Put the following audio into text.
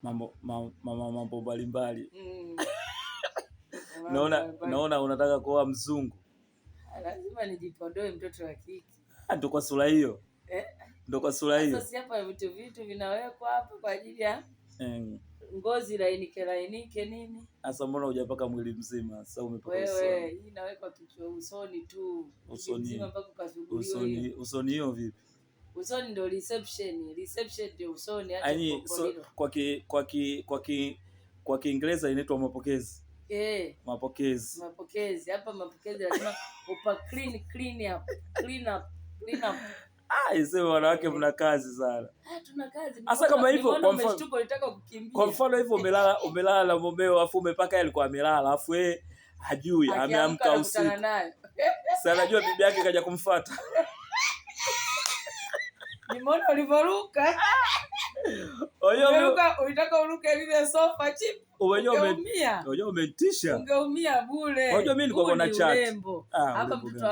mambo mbalimbali. Naona unataka kuoa mzungu. Lazima nijipodoe mtoto wa kike. Ndio kwa sura hiyo. Ndio kwa sura hiyo. Sasa si hapa vitu vinawekwa hapa kwa ajili ya ngozi lainike nini? Sasa mbona hujapaka mwili mzima? Sasa umepaka usoni. Wewe, hii inawekwa kichwa usoni tu. Usoni mpaka ukasuguliwe. Usoni hiyo vipi? Usoni ndio reception ndio usoni hata kwa Kiingereza inaitwa mapokezi. Mapokezi. Hapa mapokezi lazima clean up. Isema wanawake mna kazi sana. Tuna kazi. Sasa kama hivyo kwa mfano hivyo umelala na mumeo afu umepaka alikuwa amelala afu yeye hajui ameamka usiku. Sasa anajua bibi yake kaja kumfuata. Nimeona ulivoruka. Unataka uruke ile sofa chip. Unajua umetisha. Ungeumia bure. Unajua mimi nilikuwa na chat. Hapa mtoto